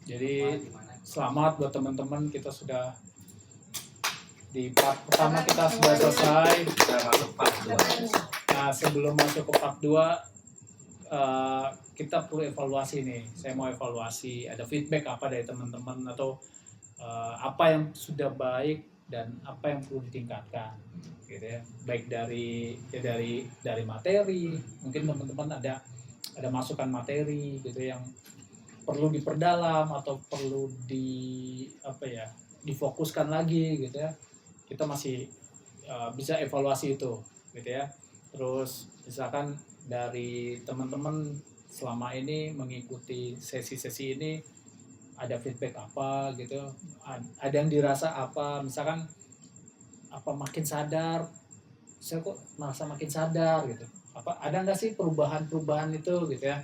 Jadi selamat buat teman-teman, kita sudah di part pertama kita sudah selesai. Kita masuk part 2. Nah, sebelum masuk ke part 2 kita perlu evaluasi nih. Saya mau evaluasi, ada feedback apa dari teman-teman atau apa yang sudah baik dan apa yang perlu ditingkatkan, gitu ya. Baik dari materi, mungkin teman-teman ada masukan materi gitu yang perlu diperdalam atau perlu difokuskan lagi gitu ya. Kita masih bisa evaluasi itu gitu ya. Terus misalkan dari teman-teman selama ini mengikuti sesi-sesi ini ada feedback apa gitu, ada yang dirasa apa, misalkan apa makin sadar, saya kok merasa makin sadar gitu, apa ada nggak sih perubahan itu gitu ya.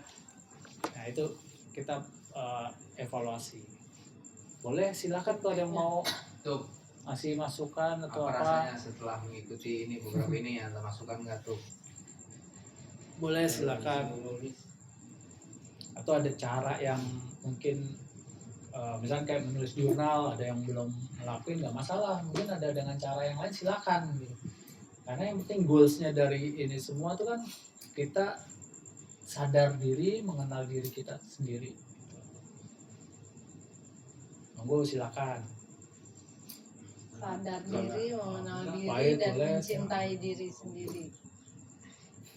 Nah itu kita evaluasi. Boleh silakan kalau ada yang mau Tuh, masih masukan atau apa apa, rasanya setelah mengikuti ini beberapa ini ya, ada masukan nggak tuh? boleh silakan. Atau ada cara yang mungkin misalnya kayak menulis jurnal, ada yang belum ngelakuin nggak masalah, mungkin ada dengan cara yang lain silakan gitu. Karena yang penting goalsnya dari ini semua tuh kan kita sadar diri, mengenal diri kita sendiri. Monggo silakan. Sadar diri, mengenal diri, Baik, dan boleh. mencintai diri sendiri.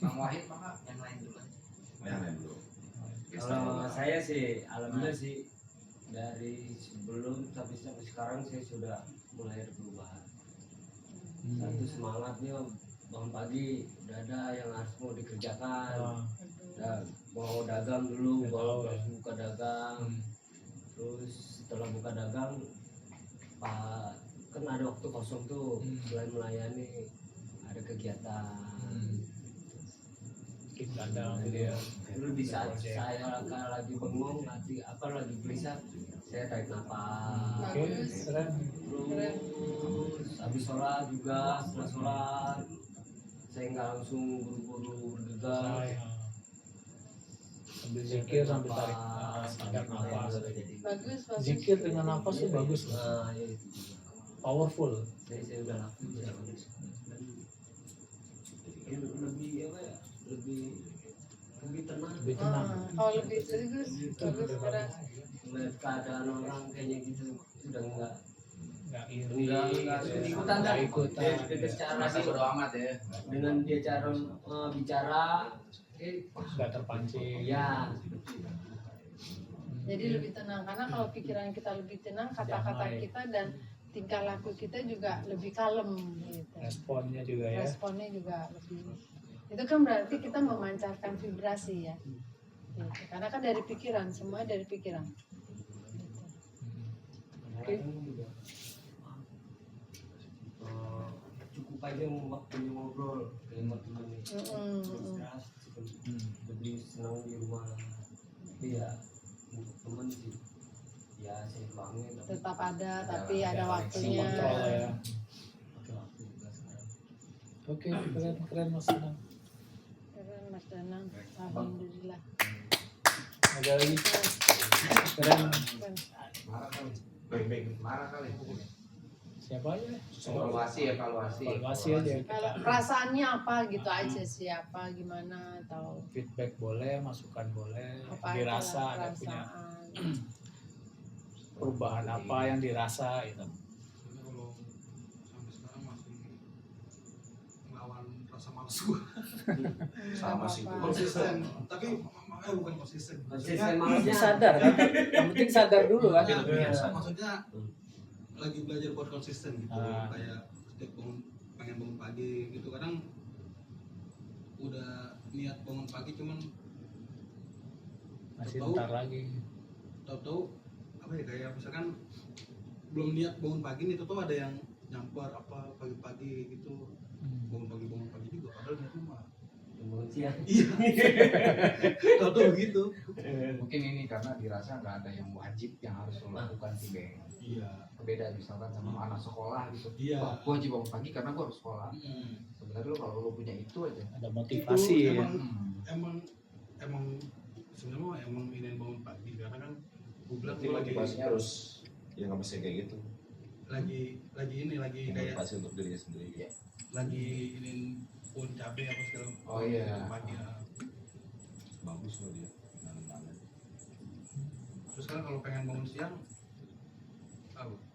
Bang Wahid, maka yang lain dulu. Yang lain dulu. Kalau saya sih, alhamdulillah sih dari sebelum sampai sekarang saya sudah mulai ada perubahan. Satu semangatnya bangun pagi udah ada yang harus mau dikerjakan. Dan mau dagang dulu, mau buka dagang. Terus setelah buka dagang, Pak kan ada waktu kosong tuh, selain melayani ada kegiatan. Dagang gitu ya. Dulu di saat saya lagi bengong, lagi gelisah, saya tarik nafas. Oke, keren. Terus habis sholat juga, setelah sholat saya nggak langsung buru-buru bergegas. Sambil zikir sambil tarik tarik nafas. Bagus. Zikir dengan nafas tuh bagus loh. Nah, ya itu. Powerful. Saya udah lakuin ya. Lebih apa ya? Lebih tenang. Lebih tenang. Kalau lebih serius, bagus keren. Melihat keadaan orang kayaknya gitu sudah enggak iri, ikutan nggak ikutan. Secara Masa bodo amat ya. dengan dia cara bicara, nggak terpancing. ya. Jadi lebih tenang, karena kalau pikiran kita lebih tenang, kata-kata Damai. kita dan tingkah laku kita juga lebih kalem gitu. Responnya juga ya. Responnya juga lebih. Itu kan berarti kita memancarkan vibrasi ya. Gitu. Karena kan dari pikiran, semua dari pikiran. Oke. Cukup aja waktunya ngobrol dengan teman lebih senang di rumah. Iya, untuk teman sih ya saya tuangin Tetap ada, tapi ada waktunya. Kontrol ya. Oke, keren Mas Danang. Keren Mas Danang, alhamdulillah. Ada lagi. Keren. Marah kali. Baik-baik. Marah kali. Siapa aja? Evaluasi. Evaluasi aja Kalau kita. perasaannya apa gitu aja, siapa gimana atau Feedback boleh, masukan boleh, apa dirasa aja ada punya perasaan. perubahan apa yang dirasa gitu. Kalau sampai sekarang masih melawan rasa malas gua. Sama sih itu. Konsisten, tapi bukan konsisten. konsisten Ini malasnya sadar kan? Yang penting sadar dulu kan. Maksudnya lagi belajar buat konsisten gitu. Kayak setiap pengen bangun pagi gitu, kadang udah niat bangun pagi cuman Masih tahu- ntar lagi. tahu-tahu apa ya, kayak misalkan belum niat bangun pagi nih, tahu ada yang nyamper apa pagi-pagi gitu, bangun pagi juga padahal niatnya mah siang. iya. Tahu-tahu begitu. Mungkin ini karena dirasa nggak ada yang wajib yang harus lo lakukan sih, Bang. Iya. Beda misalkan sama anak sekolah gitu. Iya. Wah, gua wajib bangun pagi karena gua harus sekolah. Sebenarnya lo kalau lo punya itu aja. Ada motivasi ya. emang sebenarnya emang ini bangun pagi karena kan gue bilang Berarti gue lagi motivasinya harus ya nggak bisa kayak gitu. lagi kayak Motivasi untuk dirinya sendiri. Ya. lagi ini pun cabai apa segala Oh, iya. pagi ya. Bagus loh dia. Nanam-nanam. Terus kan kalau pengen bangun siang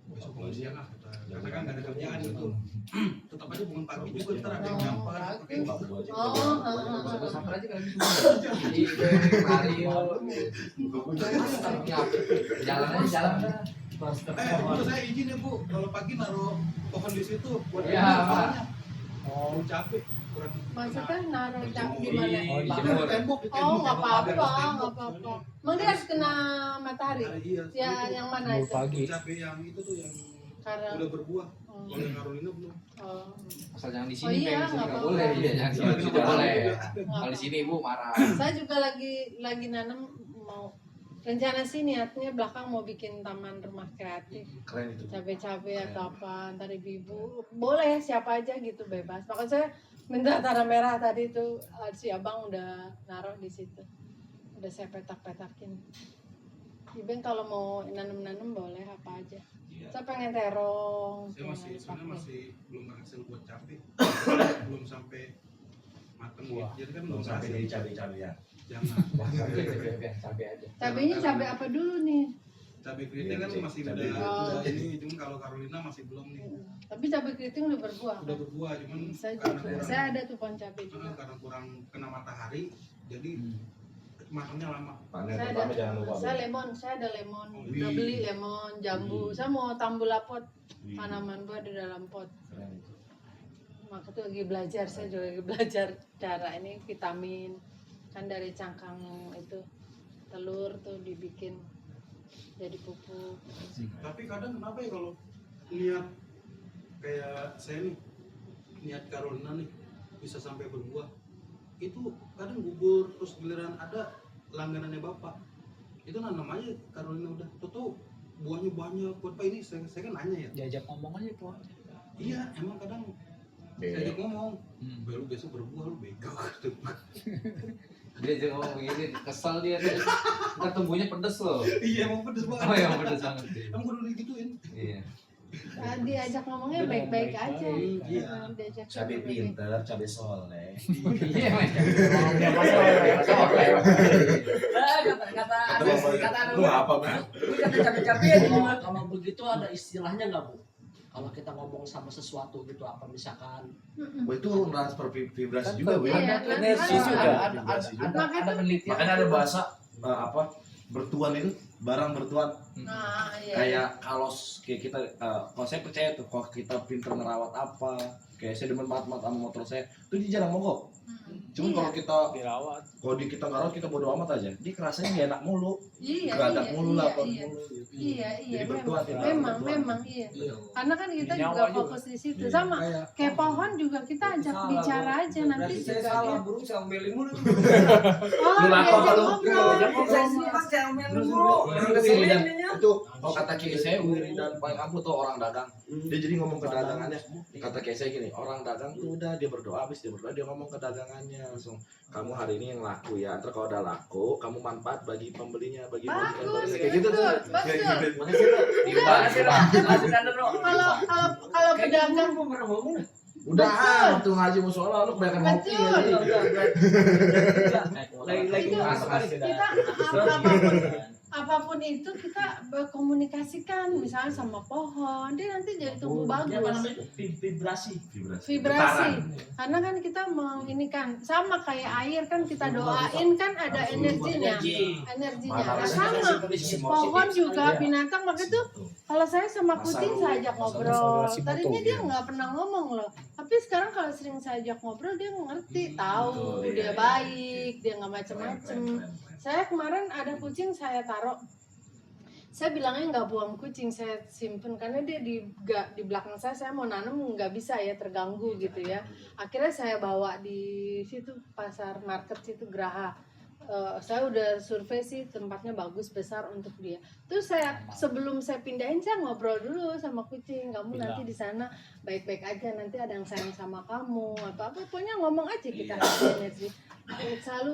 besok bangun siang karena kan nggak ada kerjaan gitu. Tetap aja bangun pagi juga ntar ada yang nyamper pakai Bagus aja. Sampai sampai aja kan di Mario jalan aja jalan Bu, saya izin ya Bu, kalau pagi naruh pohon di situ buat Iya, Pak. oh capek kurang Maksudnya naruh di mana? Oh, di Tapi jemur. di tembok Oh, nggak apa-apa, ada tembok. nggak apa-apa. Emang dia harus kena matahari? Iya, Ya, itu yang mana Jemur itu? pagi. cabai yang itu tuh yang Karena udah berbuah. oh, Kalau yang Carolina belum. oh. asal jangan di Oh sini iya, Peng, di sini nggak nggak apa-apa. boleh iya jangan di sini Iya, tidak boleh Nggak kalau di sini ibu marah Saya juga lagi nanam, mau rencana sih niatnya belakang mau bikin taman rumah kreatif, Keren itu. cabai-cabai atau apa, ntar ibu boleh siapa aja gitu bebas. Makanya saya minta tanah merah tadi itu si abang udah naruh di situ, udah saya petak-petakin. Iben kalau mau nanam-nanam boleh apa aja. Iya. Saya pengen terong, Saya pengen sebenarnya pakai. masih belum berhasil buat cabai. Belum sampai mateng gitu. Jadi kan Belum sampai jadi cabai-cabean. Jangan. cabai aja Cabainya cabai apa dulu nih? Cabai keriting kan Iya, masih cabai. udah ini, cuma kalau Carolina masih belum nih. Tapi cabai keriting udah berbuah. Udah Kan? berbuah cuman Saya karena juga, kurang, saya ada tuh pohon cabai juga. karena kurang kena matahari, jadi matangnya lama. Panen Saya pertama jangan ada, lupa. saya lemon, saya ada lemon. Oh, Udah iya. beli lemon, jambu. Saya mau tambula pot, tanaman buah di dalam pot. Keren itu. Maka tuh lagi belajar, saya juga lagi belajar cara ini vitamin. Kan dari cangkang itu telur tuh dibikin jadi pupuk. Tapi kadang kenapa ya kalau niat kayak saya nih, niat Carolina nih bisa sampai berbuah, itu kadang gugur terus giliran ada langganannya bapak, itu nanam aja Carolina udah, tuh buahnya banyak. Buat Pak ini saya kan nanya ya, Diajak ngomong aja tuh. iya emang kadang saya ajak ngomong, "Be, lu besok berbuah lu bego." dia aja ngomong begini kesel dia ntar tumbuhnya pedes loh Iya emang pedes banget. oh ya pedes banget Emang gue udah digituin. iya Diajak ngomongnya baik-baik aja. Iya. Diajak Cabai baik-baik. pinter, cabai soleh. iya mas Lu apa, Bang? Kalau begitu ada istilahnya nggak Bu? Kalau kita ngomong sama sesuatu gitu apa misalkan Wah, itu transfer vibrasi Kan juga, Bu. iya, Ada kan? energi Kan juga. vibrasi juga. ada penelitian Makanya ada bahasa apa? Bertuan itu barang bertuan. Nah, iya. Kayak kalau kayak kita kalau saya percaya tuh kalau kita pinter ngerawat apa, kayak saya demen banget sama motor saya, tuh dia jarang mogok. Cuman kalau kita Dirawat. kita nggak rawat, kita bodo amat aja. Dia kerasanya nggak enak mulu, Iya, geradak iya, mulu, iya, lapar iya. mulu. Gitu. Iya, iya, Jadi bertuan, memang iya. Karena kan kita Nyawa juga juga. fokus di situ. Iya. Sama kayak pohon juga kita ajak bicara aja nanti Berarti saya juga salah dia. burung saya omelin mulu. Oh, Lu lapar diajak lu. ngobrol. Saya sini pas saya omelin mulu. Wiridan itu kalau kata kiai saya Wiridan paling ampuh tuh orang dagang. Dia jadi ngomong ke dagangannya. Kata kiai saya gini, orang dagang tuh udah dia berdoa, habis dia berdoa dia ngomong ke dagangannya langsung, kamu hari ini yang laku ya, ntar kalau udah laku kamu manfaat bagi pembelinya, bagi Bagus, kayak gitu tuh. betul, betul. Makasih Bro. Kalau pedagang Udah Betul. waktu ngaji musola lu kebanyakan ngopi Betul. ya. lagi Itu masuk kali kita apapun itu kita berkomunikasikan misalnya sama pohon, dia nanti jadi tumbuh apa bagus. namanya vibrasi. Vibrasi. Karena kan kita mau ini kan sama kayak air kan kita doain kan ada energinya. Nah, sama pohon juga binatang makanya tuh kalau saya sama kucing saya ajak ngobrol. Tadinya dia nggak pernah ngomong loh. Tapi sekarang kalau sering saya ajak ngobrol dia ngerti, tahu dia baik, dia nggak macem-macem. Saya kemarin ada kucing saya taruh. Saya bilangnya nggak buang kucing, saya simpen karena dia di belakang saya mau nanam nggak bisa ya terganggu gitu ya. Akhirnya saya bawa di situ pasar market situ Geraha. saya udah survei sih tempatnya bagus besar untuk dia. Terus saya sebelum saya pindahin saya ngobrol dulu sama kucing, kamu nanti di sana baik-baik aja, nanti ada yang sayang sama kamu apa pokoknya ngomong aja kita energi.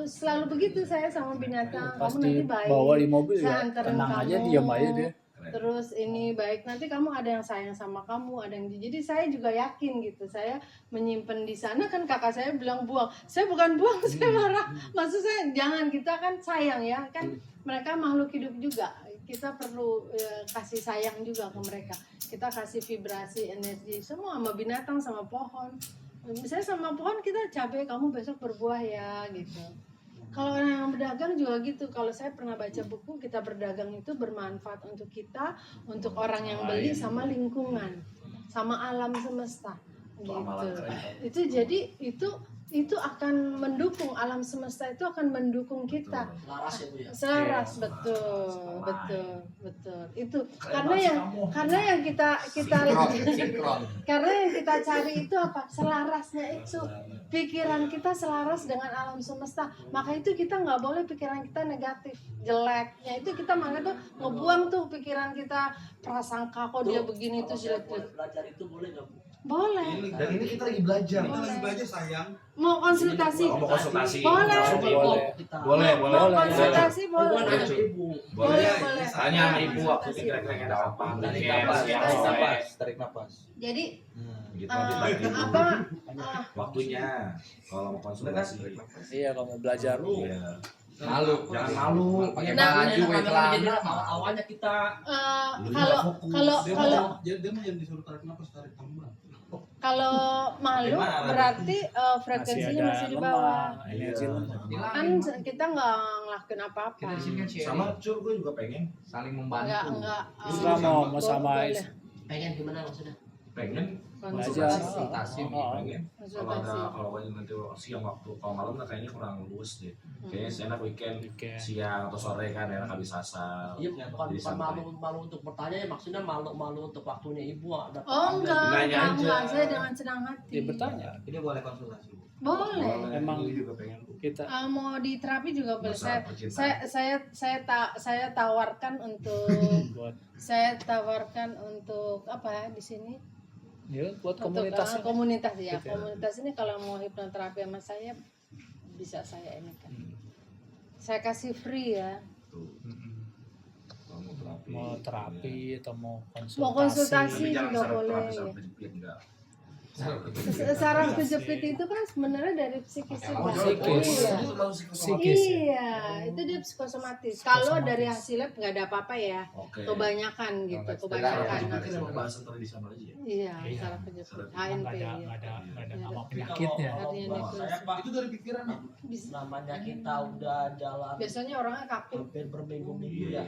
Selalu begitu saya sama binatang, kamu Pasti nanti baik. bawa di mobil Saya ya, anterin tenang aja, kamu. diam aja dia. Terus ini baik, nanti kamu ada yang sayang sama kamu, ada yang jadi saya juga yakin gitu. Saya menyimpan di sana kan kakak saya bilang buang, saya bukan buang, saya marah. Maksud saya jangan, kita kan sayang ya kan, mereka makhluk hidup juga. Kita perlu kasih sayang juga ke mereka. Kita kasih vibrasi, energi semua sama binatang, sama pohon. Misalnya sama pohon kita cabai, kamu besok berbuah ya gitu. Kalau orang yang berdagang juga gitu. Kalau saya pernah baca buku, kita berdagang itu bermanfaat untuk kita, untuk orang yang beli, sama lingkungan, sama alam semesta. Gitu. Itu jadi itu akan mendukung, alam semesta itu akan mendukung kita. Laras ya Bu ya. Selaras, betul. Itu karena yang kita karena yang kita cari itu apa? Selarasnya itu. Pikiran kita selaras dengan alam semesta. Maka itu kita nggak boleh pikiran kita negatif, jeleknya itu kita malah tuh ngebuang tuh pikiran kita prasangka kok dia begini tuh jelek. Belajar itu boleh nggak Bu? Boleh. Dan ini kita lagi belajar. Kita lagi belajar sayang. Mau konsultasi? Mau konsultasi. Boleh. Boleh. Mau konsultasi boleh. Hubungan anak ibu. Boleh. Tanya sama ibu waktu ini kira-kira ada apa. Tarik Kayak nafas, siang tarik sore. nafas. Tarik nafas. Jadi Gitu apa? waktunya kalau mau konsultasi. Iya, kalau mau belajar. Iya. Malu. Jangan malu. Pakai Nah, baju, pakai Jadi celana. awalnya kita Kalau Dia mah yang disuruh tarik nafas, tarik tambah. malu Gimana? berarti frekuensinya masih di bawah. Energi lemah. Kan kita nggak ngelakuin apa-apa. Sama cur gue juga pengen. Saling Enggak membantu. Setelah mau sama boleh. pengen gimana maksudnya? Pengen belajar. konsultasi pengen. Kalau Konsultasi. kalau nanti siang waktu kalau malam lah kayaknya kurang luas deh. Kayaknya enak weekend Weekend. siang atau sore kan enak habis asal. Iya bukan Jadi santai. malu untuk bertanya ya, maksudnya malu untuk waktunya ibu ada. Oh Nanya aja. enggak, saya dengan senang hati. Dia bertanya. Ini boleh konsultasi. Boleh. Emang Gue juga pengen kita Mau di terapi juga boleh. Masalah percintaan. Saya tawarkan untuk buat apa ya di sini? ya buat Untuk komunitas. komunitas ya. Gitu ya. Komunitas ini kalau mau hipnoterapi sama saya bisa saya ini kan. Saya kasih free ya. Mau terapi atau mau konsultasi. Mau konsultasi. Tapi jangan juga saraf boleh, terapi ya. sampai jepit enggak. Saraf kejepit itu kan sebenarnya dari psikis juga. Psikis. Iya. Psikis. Iya, itu dia psikosomatis. Kalau dari hasil lab nggak ada apa-apa ya. Oke. Kebanyakan gitu, kebanyakan. Kita mau bahas tradisional aja ya. Iya, Iya. saraf kejepit. Emang HNP nggak ya. ada nama Tapi penyakitnya. kalau Artinya saya Pak, Itu dari pikiran ya. Bisa. namanya kita udah jalan Biasanya orangnya kaku hampir berminggu-minggu ya,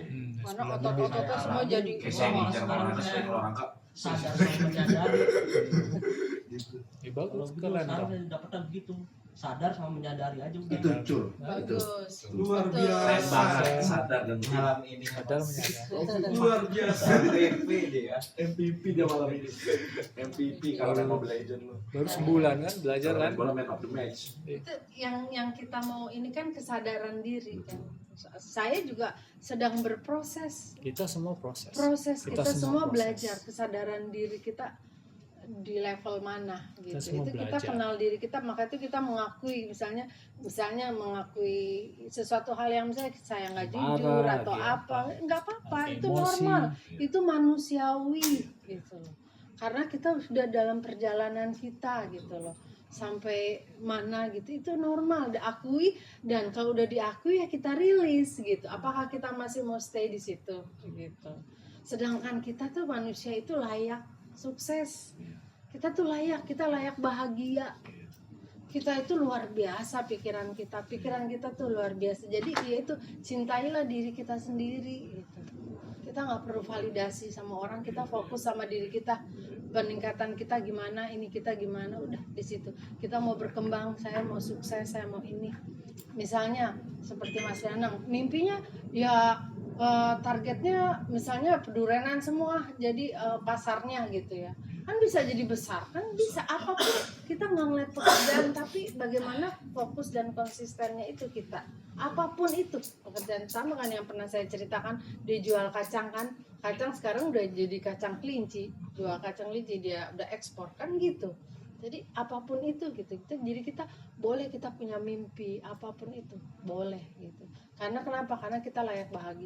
karena otot-ototnya semua jadi Kayak saya Wah, ngincar sekarang mana saya- sih kalau rangka. sadar sama menyadari. Ya, Kalau bagus, gitu keren sekarang dong. udah dapetnya begitu, sadar sama menyadari aja udah. Itu cur. Itu. bagus. Luar Betul. biasa. Keren banget sadar dan Malam ini Sadar menyadar. Luar biasa. MVP dia. MVP dia malam ini. MVP kalau main Mobile Legends lu. Baru sebulan kan belajar kan. Bola man of the match. Itu yang kita mau ini kan kesadaran diri kan. Saya juga sedang berproses. Kita semua proses. Kita Kita semua semua belajar kesadaran diri kita di level mana gitu. semua Itu kita belajar. kenal diri kita, maka itu kita mengakui misalnya mengakui sesuatu hal yang misalnya saya nggak jujur Marah, atau gitu. apa, nggak apa-apa, Atau itu emosi. normal, itu manusiawi gitu loh. Karena kita sudah dalam perjalanan kita gitu loh. Sampai mana gitu itu normal diakui, dan kalau udah diakui ya kita rilis gitu. Apakah kita masih mau stay di situ gitu. Sedangkan kita tuh manusia itu layak sukses. Kita tuh kita layak bahagia. Kita itu luar biasa pikiran kita tuh luar biasa. Jadi ya itu cintailah diri kita sendiri gitu. Kita nggak perlu validasi sama orang, kita fokus sama diri kita, peningkatan kita gimana, ini kita gimana, udah di situ. Kita mau berkembang, saya mau sukses, saya mau ini. Misalnya seperti Mas Danang, mimpinya ya targetnya misalnya pedurenan semua, jadi pasarnya gitu ya. kan bisa jadi besar, kan bisa apapun. Kita nggak ngeliat pekerjaan, tapi bagaimana fokus dan konsistennya itu kita. Apapun itu pekerjaan, sama kan yang pernah saya ceritakan, dia jual kacang kan, kacang sekarang udah jadi kacang kelinci, jual kacang kelinci, dia udah ekspor kan gitu. Jadi apapun itu gitu, jadi kita boleh, kita punya mimpi apapun itu boleh gitu. Karena kenapa? Karena kita layak bahagia.